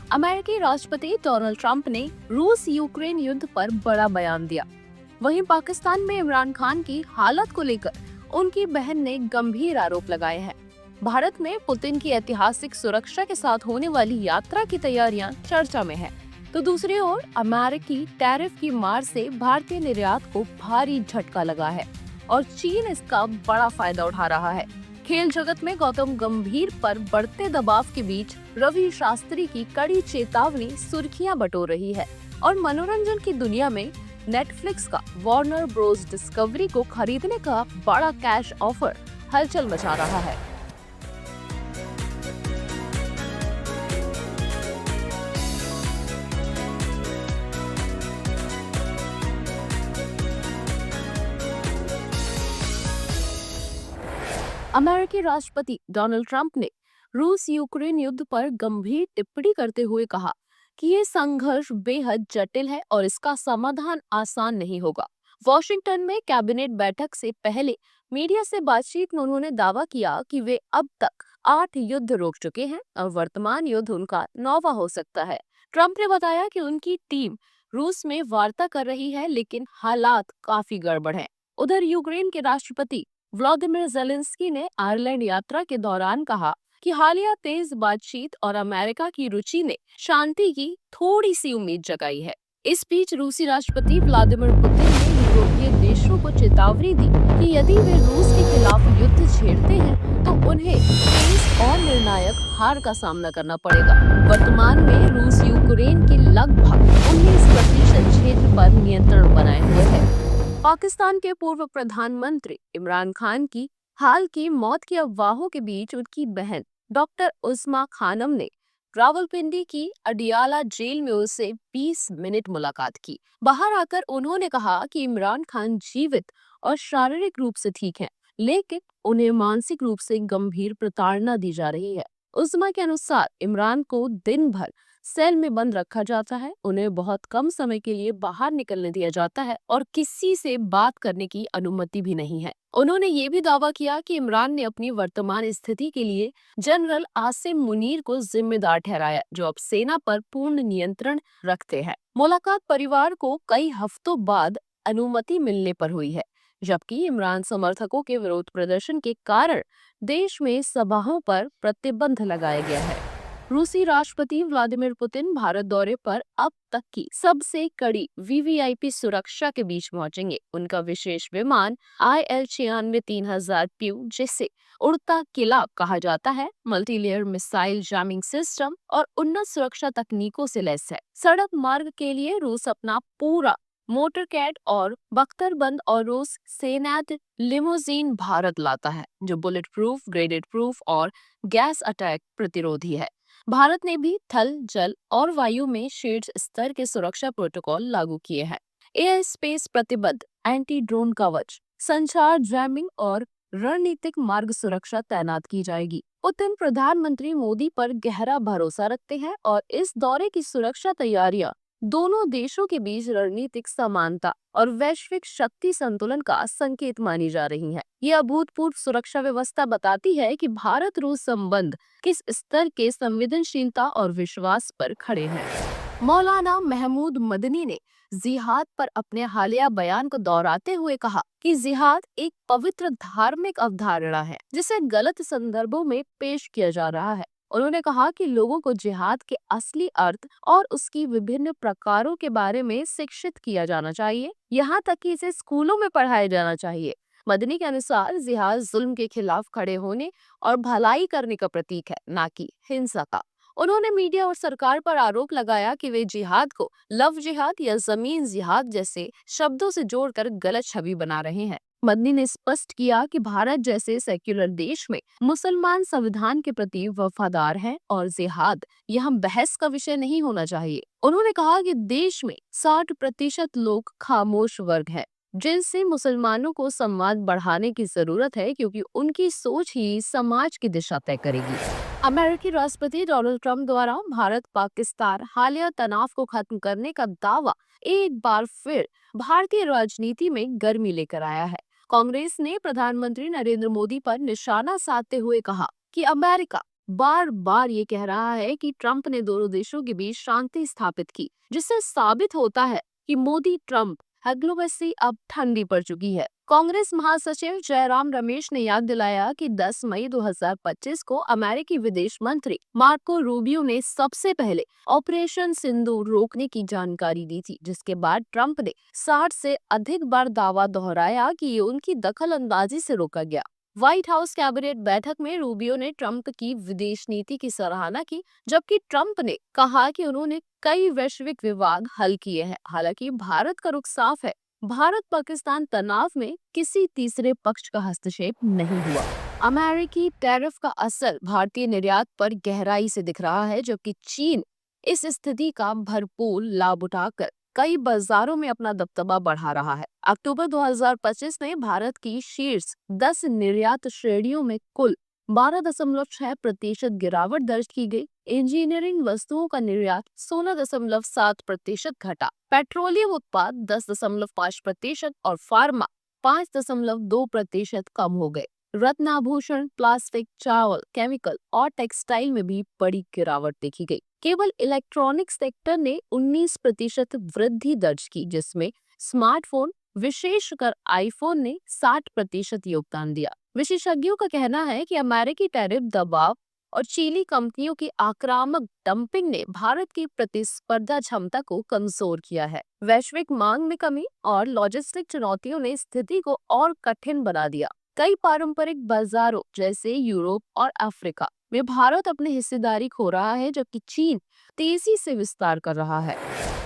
अमेरिकी राष्ट्रपति Donald Trump ने रूस यूक्रेन युद्ध पर बड़ा बयान दिया। वहीं पाकिस्तान में इमरान खान की हालत को लेकर उनकी बहन ने गंभीर आरोप लगाए हैं। भारत में पुतिन की ऐतिहासिक सुरक्षा के साथ होने वाली यात्रा की तैयारियां चर्चा में है, तो दूसरी ओर अमेरिकी टैरिफ की मार से भारतीय निर्यात को भारी झटका लगा है और चीन इसका बड़ा फायदा उठा रहा है। खेल जगत में गौतम गंभीर पर बढ़ते दबाव के बीच रवि शास्त्री की कड़ी चेतावनी सुर्खियां बटोर रही है और मनोरंजन की दुनिया में नेटफ्लिक्स का वार्नर ब्रोस डिस्कवरी को खरीदने का बड़ा कैश ऑफर हलचल मचा रहा है। अमेरिकी राष्ट्रपति डोनाल्ड ट्रंप ने रूस यूक्रेन युद्ध पर गंभीर टिप्पणी करते हुए कहा कि ये संघर्ष बेहद जटिल है और इसका समाधान आसान नहीं होगा। वॉशिंगटन में कैबिनेट बैठक से पहले मीडिया से बातचीत में उन्होंने दावा किया कि वे अब तक 8 युद्ध रोक चुके हैं और वर्तमान युद्ध उनका 9वां हो सकता है। ट्रंप ने बताया कि उनकी टीम रूस में वार्ता कर रही है, लेकिन हालात काफी गड़बड़ हैं। उधर यूक्रेन के राष्ट्रपति व्लादिमीर ज़ेलेंस्की ने आयरलैंड यात्रा के दौरान कहा कि हालिया तेज बातचीत और अमेरिका की रुचि ने शांति की थोड़ी सी उम्मीद जगाई है। इस बीच रूसी राष्ट्रपति व्लादिमीर पुतिन ने यूरोपीय देशों को चेतावनी दी कि यदि वे रूस के खिलाफ युद्ध छेड़ते हैं तो उन्हें तेज और निर्णायक हार का सामना करना पड़ेगा। वर्तमान में रूस यूक्रेन के लगभग 19% क्षेत्र पर नियंत्रण बनाए हुए है। पाकिस्तान के पूर्व प्रधानमंत्री इमरान खान की हाल की मौत की अफवाहों के बीच उनकी बहन डॉक्टर उस्मा खानम ने रावलपिंडी की अडियाला जेल में उससे 20 मिनट मुलाकात की। बाहर आकर उन्होंने कहा कि इमरान खान जीवित और शारीरिक रूप से ठीक हैं, लेकिन उन्हें मानसिक रूप से गंभीर प्रताड़ना दी जा रही है। उस्मा के अनुसार इमरान को दिन भर सेल में बंद रखा जाता है, उन्हें बहुत कम समय के लिए बाहर निकलने दिया जाता है और किसी से बात करने की अनुमति भी नहीं है। उन्होंने ये भी दावा किया कि इमरान ने अपनी वर्तमान स्थिति के लिए जनरल आसिम मुनीर को जिम्मेदार ठहराया, जो अब सेना पर पूर्ण नियंत्रण रखते हैं। मुलाकात परिवार को कई हफ्तों बाद अनुमति मिलने पर हुई है, जबकि इमरान समर्थकों के विरोध प्रदर्शन के कारण देश में सभाओं पर प्रतिबंध लगाया गया है। रूसी राष्ट्रपति व्लादिमीर पुतिन भारत दौरे पर अब तक की सबसे कड़ी वीवीआईपी सुरक्षा के बीच पहुंचेंगे। उनका विशेष विमान IL-96 3000 प्यू, जिसे उड़ता किला कहा जाता है, मल्टीलेयर मिसाइल जैमिंग सिस्टम और उन्नत सुरक्षा तकनीकों से लैस है। सड़क मार्ग के लिए रूस अपना पूरा मोटरकैड और बख्तरबंद और रूस सेनात लिमोजीन भारत लाता है, जो बुलेट प्रूफ, ग्रेडेड प्रूफ और गैस अटैक प्रतिरोधी है। भारत ने भी थल, जल और वायु में शीर्ष स्तर के सुरक्षा प्रोटोकॉल लागू किए हैं। एयर स्पेस प्रतिबद्ध, एंटी ड्रोन कवच, संचार जैमिंग और रणनीतिक मार्ग सुरक्षा तैनात की जाएगी। पुतिन प्रधानमंत्री मोदी पर गहरा भरोसा रखते हैं और इस दौरे की सुरक्षा तैयारियां दोनों देशों के बीच रणनीतिक समानता और वैश्विक शक्ति संतुलन का संकेत मानी जा रही है। ये अभूतपूर्व सुरक्षा व्यवस्था बताती है कि भारत रूस संबंध किस स्तर के संवेदनशीलता और विश्वास पर खड़े हैं। मौलाना महमूद मदनी ने जिहाद पर अपने हालिया बयान को दोहराते हुए कहा कि जिहाद एक पवित्र धार्मिक अवधारणा है, जिसे गलत संदर्भों में पेश किया जा रहा है। उन्होंने कहा कि लोगों को जिहाद के असली अर्थ और उसकी विभिन्न प्रकारों के बारे में शिक्षित किया जाना चाहिए, यहाँ तक कि इसे स्कूलों में पढ़ाया जाना चाहिए। मदनी के अनुसार जिहाद जुल्म के खिलाफ खड़े होने और भलाई करने का प्रतीक है, ना कि हिंसा का। उन्होंने मीडिया और सरकार पर आरोप लगाया कि वे जिहाद को लव जिहाद या जमीन जिहाद जैसे शब्दों से जोड़कर गलत छवि बना रहे हैं। मदनी ने स्पष्ट किया कि भारत जैसे सेक्युलर देश में मुसलमान संविधान के प्रति वफादार हैं और जिहाद यहाँ बहस का विषय नहीं होना चाहिए। उन्होंने कहा कि देश में 60% लोग खामोश वर्ग है, जिनसे मुसलमानों को संवाद बढ़ाने की जरूरत है, क्योंकि उनकी सोच ही समाज की दिशा तय करेगी। अमेरिकी राष्ट्रपति डोनाल्ड ट्रंप द्वारा भारत पाकिस्तान हालिया तनाव को खत्म करने का दावा एक बार फिर भारतीय राजनीति में गर्मी लेकर आया है। कांग्रेस ने प्रधानमंत्री नरेंद्र मोदी पर निशाना साधते हुए कहा कि अमेरिका बार बार ये कह रहा है कि ट्रंप ने दोनों देशों के बीच शांति स्थापित की, जिससे साबित होता है कि मोदी ट्रंप डिप्लोमेसी अब ठंडी पड़ चुकी है। कांग्रेस महासचिव जयराम रमेश ने याद दिलाया कि 10 मई 2025 को अमेरिकी विदेश मंत्री मार्को रूबियो ने सबसे पहले ऑपरेशन सिंदूर रोकने की जानकारी दी थी, जिसके बाद ट्रंप ने 60 से अधिक बार दावा दोहराया कि ये उनकी दखल अंदाजी से रोका गया। व्हाइट हाउस कैबिनेट बैठक में रूबियो ने ट्रंप की विदेश नीति की सराहना की, जबकि ट्रंप ने कहा कि उन्होंने कई वैश्विक विवाद हल किए हैं। हालांकि भारत का रुख साफ है, भारत पाकिस्तान तनाव में किसी तीसरे पक्ष का हस्तक्षेप नहीं हुआ। अमेरिकी टैरिफ का असर भारतीय निर्यात पर गहराई से दिख रहा है, जबकि चीन इस स्थिति का भरपूर लाभ उठाकर कई बाजारों में अपना दबदबा बढ़ा रहा है। अक्टूबर 2025 में भारत की शीर्ष 10 निर्यात श्रेणियों में कुल 12.6% गिरावट दर्ज की गई। इंजीनियरिंग वस्तुओं का निर्यात 16.7% घटा, पेट्रोलियम उत्पाद 10.5% और फार्मा 5.2% कम हो गए। रत्नाभूषण, प्लास्टिक, चावल, केमिकल और टेक्सटाइल में भी बड़ी गिरावट देखी गई। केवल इलेक्ट्रॉनिक सेक्टर ने 19% वृद्धि दर्ज की, जिसमें स्मार्टफोन विशेषकर आईफोन ने 60% योगदान दिया। विशेषज्ञों का कहना है कि अमेरिकी टैरिफ दबाव और चीनी कंपनियों की आक्रामक डंपिंग ने भारत की प्रतिस्पर्धा क्षमता को कमजोर किया है। वैश्विक मांग में कमी और लॉजिस्टिक चुनौतियों ने स्थिति को और कठिन बना दिया। कई पारंपरिक बाजारों जैसे यूरोप और अफ्रीका में भारत अपनी हिस्सेदारी खो रहा है, जबकि चीन तेजी से विस्तार कर रहा है।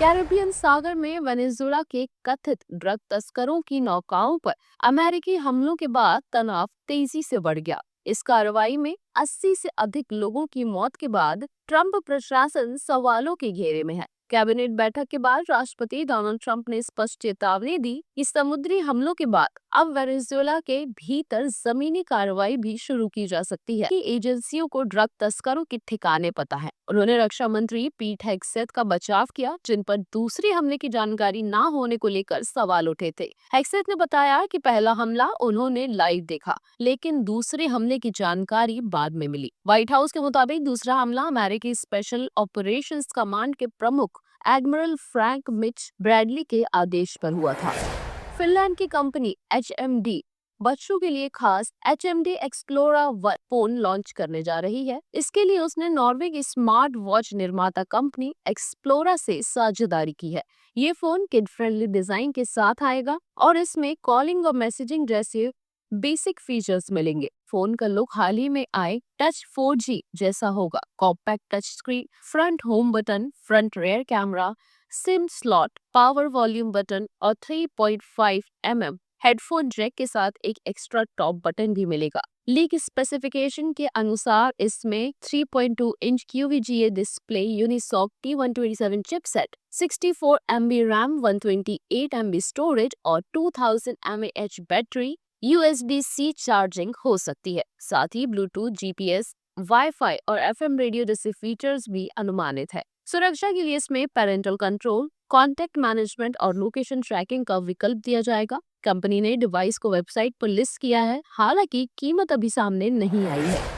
कैरिबियन सागर में वेनेजुएला के कथित ड्रग तस्करों की नौकाओं पर अमेरिकी हमलों के बाद तनाव तेजी से बढ़ गया। इस कार्रवाई में 80 से अधिक लोगों की मौत के बाद ट्रंप प्रशासन सवालों के घेरे में है। कैबिनेट बैठक के बाद राष्ट्रपति डोनाल्ड ट्रंप ने स्पष्ट चेतावनी दी कि समुद्री हमलों के बाद अब वेनेजुएला के भीतर जमीनी कार्रवाई भी शुरू की जा सकती है कि एजेंसियों को ड्रग तस्करों के ठिकाने पता है। उन्होंने रक्षा मंत्री पीट हेगसेथ का बचाव किया, जिन पर दूसरे हमले की जानकारी न होने को लेकर सवाल उठे थे। हेगसेथ ने बताया कि पहला हमला उन्होंने लाइव देखा, लेकिन दूसरे हमले की जानकारी बाद में मिली। व्हाइट हाउस के मुताबिक दूसरा हमला अमेरिकी स्पेशल ऑपरेशंस कमांड के प्रमुख एडमिरल फ्रैंक मिच ब्रैडली के आदेश पर हुआ था। फिनलैंड की कंपनी HMD बच्चों के लिए खास HMD एक्सप्लोरा फोन लॉन्च करने जा रही है। इसके लिए उसने नॉर्वे की स्मार्ट वॉच निर्माता कंपनी एक्सप्लोरा से साझेदारी की है। ये फोन किड फ्रेंडली डिजाइन के साथ आएगा और इसमें कॉलिंग और मैसेजिंग जैसे बेसिक फीचर्स मिलेंगे। फोन का लुक हाल ही में आए टच 4G जैसा होगा। Compact touch screen, front home button, front rear camera, SIM slot, power volume button और 3.5 mm हेडफोन जैक के साथ एक एक्स्ट्रा टॉप बटन भी मिलेगा। लीक स्पेसिफिकेशन के अनुसार इसमें 3.2 inch QVGA display, Unisoc T127 chipset, 64 MB RAM, 128 MB storage और 2000 mAh बैटरी, USB-C चार्जिंग हो सकती है। साथ ही ब्लूटूथ, GPS, वाईफाई और FM रेडियो जैसे फीचर्स भी अनुमानित है। सुरक्षा के लिए इसमें पेरेंटल कंट्रोल, कॉन्टेक्ट मैनेजमेंट और लोकेशन ट्रैकिंग का विकल्प दिया जाएगा। कंपनी ने डिवाइस को वेबसाइट पर लिस्ट किया है, हालांकि कीमत अभी सामने नहीं आई है।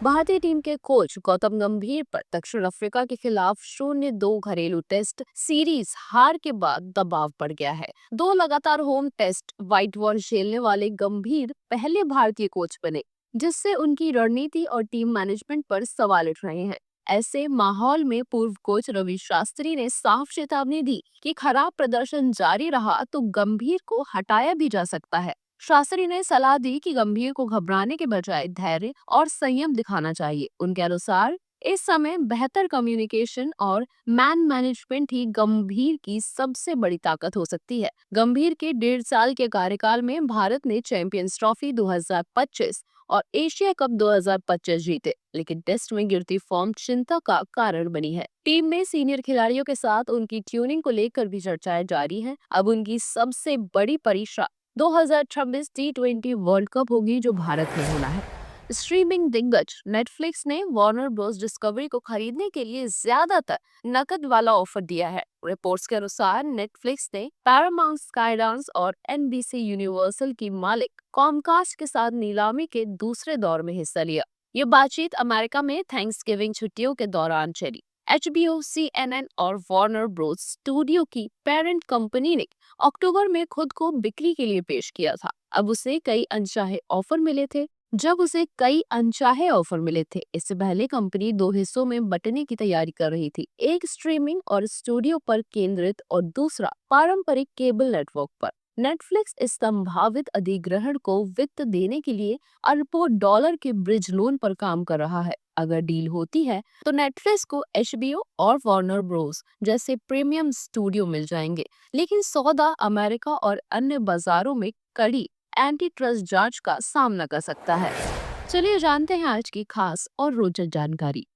भारतीय टीम के कोच गौतम गंभीर पर दक्षिण अफ्रीका के खिलाफ 0-2 घरेलू टेस्ट सीरीज हार के बाद दबाव बढ़ गया है। 2 लगातार होम टेस्ट व्हाइट वॉश झेलने वाले गंभीर पहले भारतीय कोच बने, जिससे उनकी रणनीति और टीम मैनेजमेंट पर सवाल उठ रहे हैं। ऐसे माहौल में पूर्व कोच रवि शास्त्री ने साफ चेतावनी दी कि खराब प्रदर्शन जारी रहा तो गंभीर को हटाया भी जा सकता है। शास्त्री ने सलाह दी कि गंभीर को घबराने के बजाय धैर्य और संयम दिखाना चाहिए। उनके अनुसार इस समय बेहतर कम्युनिकेशन और मैन मैनेजमेंट ही गंभीर की सबसे बड़ी ताकत हो सकती है। गंभीर के 1.5 साल के कार्यकाल में भारत ने चैंपियंस ट्रॉफी 2025 और एशिया कप 2025 जीते, लेकिन टेस्ट में गिरती फॉर्म चिंता का कारण बनी है। टीम में सीनियर खिलाड़ियों के साथ उनकी ट्यूनिंग को लेकर भी चर्चाएं जारी हैं। अब उनकी सबसे बड़ी परीक्षा 2026 T20 वर्ल्ड कप होगी, जो भारत में होना है। स्ट्रीमिंग दिग्गज नेटफ्लिक्स ने वार्नर ब्रोस डिस्कवरी को खरीदने के लिए ज्यादातर नकद वाला ऑफर दिया है। रिपोर्ट्स के अनुसार नेटफ्लिक्स ने पैरामाउंट, स्काईडांस और NBC यूनिवर्सल की मालिक कॉमकास्ट के साथ नीलामी के दूसरे दौर में हिस्सा लिया। ये बातचीत अमेरिका में थैंक्सगिविंग छुट्टियों के दौरान चली। HBO, CNN और वार्नर ब्रोस स्टूडियो की पेरेंट कंपनी ने अक्टूबर में खुद को बिक्री के लिए पेश किया था। जब उसे कई अनचाहे ऑफर मिले थे, इससे पहले कंपनी दो हिस्सों में बंटने की तैयारी कर रही थी, एक स्ट्रीमिंग और स्टूडियो पर केंद्रित और दूसरा पारंपरिक केबल नेटवर्क पर। नेटफ्लिक्स इस संभावित अधिग्रहण को वित्त देने के लिए अरबों डॉलर के ब्रिज लोन पर काम कर रहा है। अगर डील होती है तो नेटफ्लिक्स को HBO और वार्नर ब्रोस जैसे प्रीमियम स्टूडियो मिल जाएंगे, लेकिन सौदा अमेरिका और अन्य बाजारों में कड़ी एंटी ट्रस्ट जांच का सामना कर सकता है। चलिए जानते हैं आज की खास और रोचक जानकारी।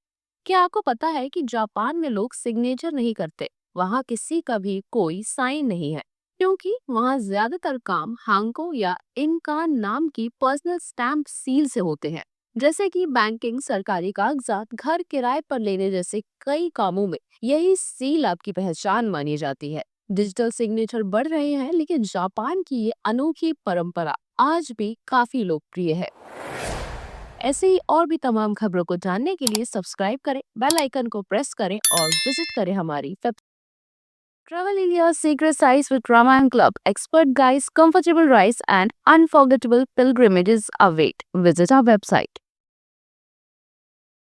क्या आपको पता है कि जापान में लोग सिग्नेचर नहीं करते? वहाँ किसी का भी कोई साइन नहीं है, क्योंकि वहाँ ज्यादातर काम हांको या इनका नाम की पर्सनल स्टैम्प सील से होते हैं। जैसे कि बैंकिंग, सरकारी कागजात, घर किराए पर लेने जैसे कई कामों में यही सील आपकी पहचान मानी जाती है। डिजिटल सिग्नेचर बढ़ रहे हैं, लेकिन जापान की ये अनोखी परंपरा आज भी काफी लोकप्रिय है। ऐसे ही और भी तमाम खबरों को जानने के लिए सब्सक्राइब करें, बेल आइकन को प्रेस करें और विजिट करें हमारी website. Travel India's secret sites with Ramayana Club, expert guides, comfortable rides, and unforgettable pilgrimages await. Visit our website.